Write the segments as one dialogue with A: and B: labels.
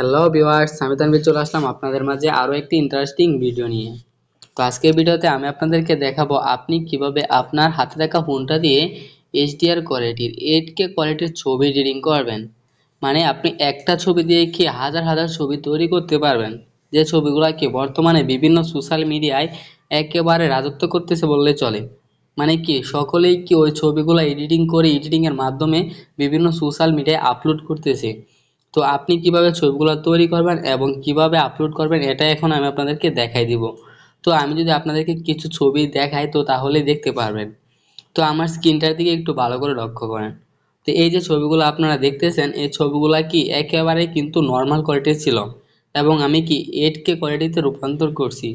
A: Hello viewers, আমি তানভীর চলে আসলাম আপনাদের মাঝে আরো একটি ইন্টারেস্টিং ভিডিও নিয়ে। তো আজকের ভিডিওতে আমি আপনাদেরকে দেখাবো আপনি কিভাবে আপনার হাতে থাকা ফোনটা দিয়ে এইচডিআর কোয়ালিটির 8K কোয়ালিটির ছবি এডিটিং করবেন। মানে আপনি একটা ছবি দিয়ে কি হাজার হাজার ছবি তৈরি করতে পারবেন, যে ছবিগুলো কি বর্তমানে বিভিন্ন সোশ্যাল মিডিয়ায় একেবারে রাজত্ব করতেছে বললে চলে। মানে কি সকলেই কি ওই ছবিগুলো এডিটিং করে এডিটিং এর মাধ্যমে বিভিন্ন সোশ্যাল মিডিয়ায় আপলোড করতেছে। তো আপনি কিভাবে ছবিগুলো তৈরি করবেন এবং কিভাবে আপলোড করবেন এটা এখন আমি আপনাদেরকে দেখাই দিব। তো আমি যদি আপনাদেরকে কিছু ছবি দেখাই তো তাহলেই দেখতে পারবেন। তো আমার স্ক্রিনটার দিকে একটু ভালো করে লক্ষ্য করেন। তো এই যে ছবিগুলো আপনারা দেখতেছেন এই ছবিগুলা কি একেবারে কিন্তু নর্মাল কোয়ালিটির ছিল এবং আমি কি 8K কোয়ালিটিতে রূপান্তর করছি।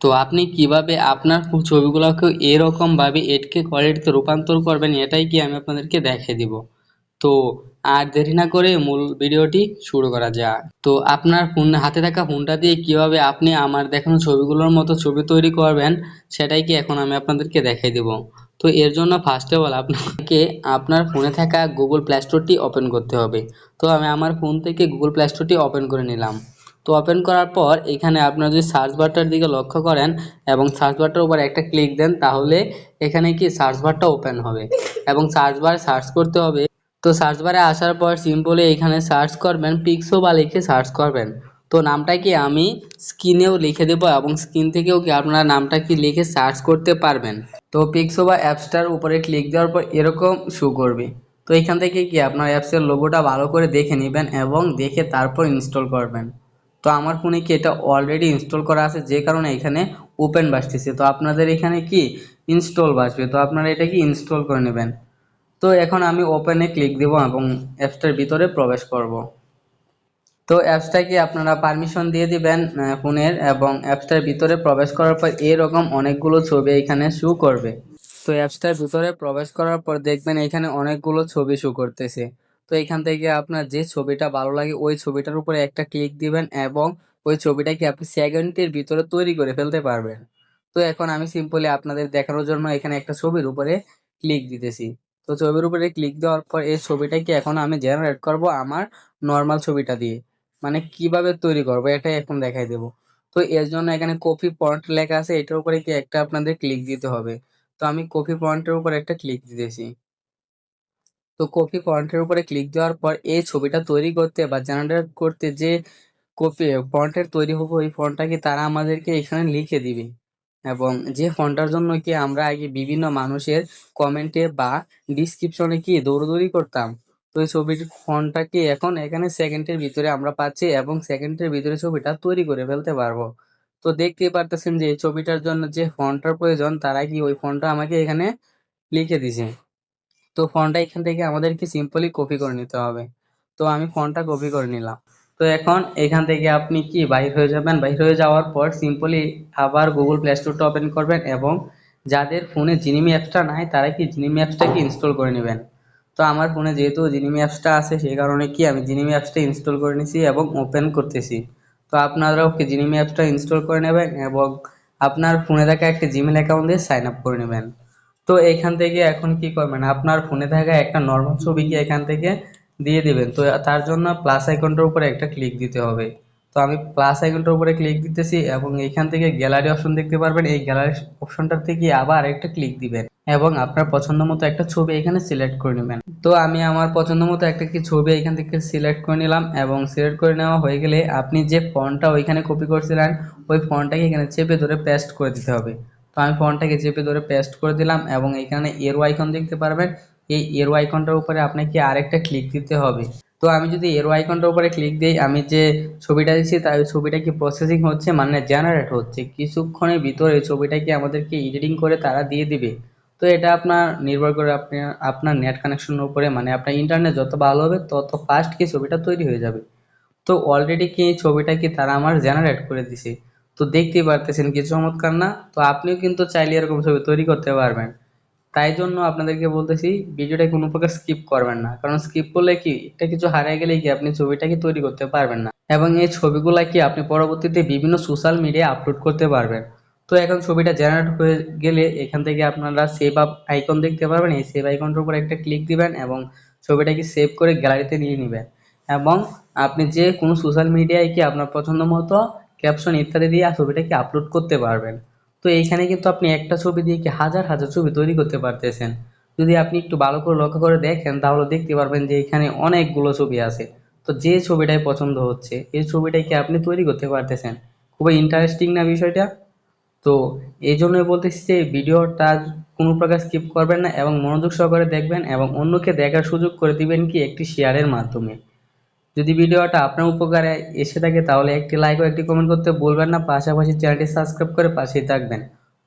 A: তো আপনি কিভাবে আপনার ছবিগুলোকে এরকম ভাবে 8K কোয়ালিটিতে রূপান্তর করবেন এটাই কি আমি আপনাদেরকে দেখিয়ে দিব। তো আর দেরি না করে মূল ভিডিওটি শুরু করা যাক। তো আপনার ফোন হাতে থাকা ফোনটা দিয়ে কিভাবে আপনি আমার দেখানো ছবিগুলোর মতো ছবি তৈরি করবেন সেটাই কি এখন আমি আপনাদেরকে দেখাই দেব। তো এর জন্য ফার্স্ট অফ অল আপনাকে আপনার ফোনে থাকা গুগল প্লে স্টোরটি ওপেন করতে হবে। তো আমি আমার ফোন থেকে গুগল প্লে স্টোরটি ওপেন করে নিলাম। তো ওপেন করার পর এখানে আপনারা যদি সার্চ বারটার দিকে লক্ষ্য করেন এবং সার্চ বারটার উপর একটা ক্লিক দেন তাহলে এখানে কি সার্চ বারটা ওপেন হবে এবং সার্চ বারে সার্চ করতে হবে। তো সার্চ বারে আসার পর সিম্পলি এখানে সার্চ করবেন পিক্সোবা লিখে সার্চ করবেন। তো নামটা কি আমি স্ক্রিনেও লিখে দেবো এবং স্ক্রিন থেকেও কি আপনারা নামটা কি লিখে সার্চ করতে পারবেন। তো পিক্সোবা অ্যাপসটার উপরে ক্লিক দেওয়ার পর এরকম শো করবে। তো এখান থেকে কি আপনার অ্যাপসের লোগোটা ভালো করে দেখে নেবেন এবং দেখে তারপর ইনস্টল করবেন। তো আমার ফোনে কি এটা অলরেডি ইনস্টল করা আছে যে কারণে এখানে ওপেন বাসতেছে। তো আপনাদের এখানে কি ইনস্টল বাসবে, তো আপনারা এটা কি ইনস্টল করে নেবেন। তো এখন আমি ওপেনে ক্লিক দেব এবং অ্যাপসটার ভিতরে প্রবেশ করব। তো অ্যাপসটাকে আপনারা পারমিশন দিয়ে দিবেন ফোনের, এবং অ্যাপসটার ভিতরে প্রবেশ করার পর এরকম অনেকগুলো ছবি এখানে শো করবে। তো অ্যাপসটার ভিতরে প্রবেশ করার পর দেখবেন এখানে অনেকগুলো ছবি শো করতেছে। তো এখান থেকে আপনার যে ছবিটা ভালো লাগে ওই ছবিটার উপরে একটা ক্লিক দিবেন এবং ওই ছবিটাকে আপনি সেকেন্ডের ভিতরে তৈরি করে ফেলতে পারবেন। তো এখন আমি সিম্পলি আপনাদের দেখানোর জন্য এখানে একটা ছবির উপরে ক্লিক দিতেছি। তো ছবির উপরে ক্লিক দেওয়ার পর এই ছবিটাকে এখন আমি জেনারেট করব আমার নর্মাল ছবিটা দিয়ে। মানে কিভাবে তৈরি করব এটাই এখন দেখাই দেব। তো এর জন্য এখানে কপি ফন্ট লেখা আছে, এটার উপরে কি একটা আপনাদের ক্লিক দিতে হবে। তো আমি কপি ফন্টের উপর একটা ক্লিক দিতেছি। তো কপি ফন্টের উপরে ক্লিক দেওয়ার পর এই ছবিটা তৈরি করতে বা জেনারেট করতে যে কপি ফন্টের তৈরি হবে ওই ফন্টটাকে তারা আমাদেরকে এখানে লিখে দিবে। এবং যে ফন্টটার জন্য কি আমরা আগে বিভিন্ন মানুষের কমেন্টে বা ডিসক্রিপশনে কি দৌড়দৌড়ি করতাম, তো এই ছবির ফন্টটাকে এখন এখানে সেকেন্ডের ভিতরে আমরা পাচ্ছি এবং সেকেন্ডের ভিতরে ছবিটা তৈরি করে ফেলতে পারবো। তো দেখতেই পারতেছেন যে এই ছবিটার জন্য যে ফন্টটার প্রয়োজন তারা কি ওই ফন্টটা আমাকে এখানে লিখে দিছে। তো ফন্টটা এখান থেকে আমাদেরকে সিম্পলি কপি করে নিতে হবে। তো আমি ফন্টটা কপি করে নিলাম। তো এখন এখান থেকে আপনি কি বাইর হয়ে যাবেন, বাইর হয়ে যাওয়ার পর সিম্পলি আবার গুগল প্লে স্টোরটা ওপেন করবেন এবং যাদের ফোনে জিনিমি অ্যাপসটা নাই তারা কি জিনিমি অ্যাপসটাকে ইনস্টল করে নেবেন। তো আমার ফোনে যেহেতু জিনিমি অ্যাপসটা আছে সেই কারণে কি আমি জিনিমি অ্যাপসটা ইনস্টল করে নিছি এবং ওপেন করতেছি। তো আপনারাও কি জিনিমি অ্যাপসটা ইনস্টল করে নেবেন এবং আপনার ফোনে থাকা একটা জিমেল অ্যাকাউন্ট দিয়ে সাইন আপ করে নেবেন। তো এখান থেকে এখন কি করবেন, আপনার ফোনে থাকা একটা নর্মাল ছবিকে এখান থেকে দিয়ে দিবেন। তো তার জন্য প্লাস আইকনটার উপরে একটা ক্লিক দিতে হবে। তো আমি প্লাস আইকনটার উপরে ক্লিক দিতেছি এবং এখান থেকে গ্যালারি অপশন দেখতে পারবেন, এই গ্যালারি অপশনটার থেকে আবার একটা ক্লিক দিবেন এবং আপনার পছন্দ মতো একটা ছবি এখানে সিলেক্ট করে নেবেন। তো আমি আমার পছন্দ মতো একটা কি ছবি এখান থেকে সিলেক্ট করে নিলাম এবং সিলেক্ট করে নেওয়া হয়ে গেলে আপনি যে ফন্টটা ওইখানে কপি করছিলেন ওই ফন্টটাকে এখানে চেপে ধরে পেস্ট করে দিতে হবে। তো আমি ফন্টটাকে চেপে ধরে পেস্ট করে দিলাম এবং এখানে এরো আইকন দেখতে পারবেন, এই এরো আইকনটার উপরে আপনাকে আরেকটা ক্লিক দিতে হবে। তো আমি যদি এরো আইকনটার উপরে ক্লিক দিই আমি যে ছবিটা দিচ্ছি তার ওই ছবিটা কি প্রসেসিং হচ্ছে, মানে জেনারেট হচ্ছে, কিছুক্ষণের ভিতরে ছবিটাকে আমাদেরকে এডিটিং করে তারা দিয়ে দিবে। তো এটা আপনার নির্ভর করে আপনি আপনার নেট কানেকশনের উপরে, মানে আপনার ইন্টারনেট যত ভালো হবে তত ফাস্ট কি ছবিটা তৈরি হয়ে যাবে। তো অলরেডি কি এই ছবিটা কি তারা আমার জেনারেট করে দিছে। তো দেখতেই পারতেছেন কি চমৎকার না। তো আপনিও কিন্তু চাইলে এরকম ছবি তৈরি করতে পারবেন। তাই জন্য আপনাদেরকে বলতেছি ভিডিওটা কোনো প্রকার স্কিপ করবেন না, কারণ স্কিপ করলে কি একটা কিছু হারিয়ে গেলে কি আপনি ছবিটাকে তৈরি করতে পারবেন না এবং এই ছবিগুলা কি আপনি পরবর্তীতে বিভিন্ন সোশ্যাল মিডিয়ায় আপলোড করতে পারবেন। তো এখন ছবিটা জেনারেট হয়ে গেলে এখান থেকে আপনারা সেভ আপ আইকন দেখতে পারবেন, এই সেভ আইকনটার উপর একটা ক্লিক দিবেন এবং ছবিটাকে সেভ করে গ্যালারিতে নিয়ে নেবেন এবং আপনি যে কোনো সোশ্যাল মিডিয়ায় কি আপনার পছন্দ মতো ক্যাপশন ইত্যাদি দিয়ে ছবিটাকে আপলোড করতে পারবেন। তো এইখানে কিন্তু আপনি একটা ছবি দিয়ে কি হাজার হাজার ছবি তৈরি করতে পারতেছেন। যদি আপনি একটু ভালো করে লক্ষ্য করে দেখেন তাহলে দেখতে পারবেন যে এখানে অনেকগুলো ছবি আছে। তো যে ছবিটাই পছন্দ হচ্ছে এই ছবিটাই কি আপনি তৈরি করতে পারতেছেন। খুবই ইন্টারেস্টিং না বিষয়টা? তো এই জন্যই বলতেছি যে ভিডিওটা কোনো প্রকার স্কিপ করবেন না এবং মনোযোগ সহকারে দেখবেন এবং অন্যকে দেখার সুযোগ করে দিবেন কি একটি শেয়ারের মাধ্যমে। যদি ভিডিওটা আপনার উপকারে এসে থাকে তাহলে একটি লাইক ও একটি কমেন্ট করতে ভুলবেন না, পাশাপাশি চ্যানেলটি সাবস্ক্রাইব করে পাশেই থাকবেন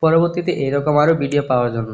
A: পরবর্তীতে এরকম আরও ভিডিও পাওয়ার জন্য।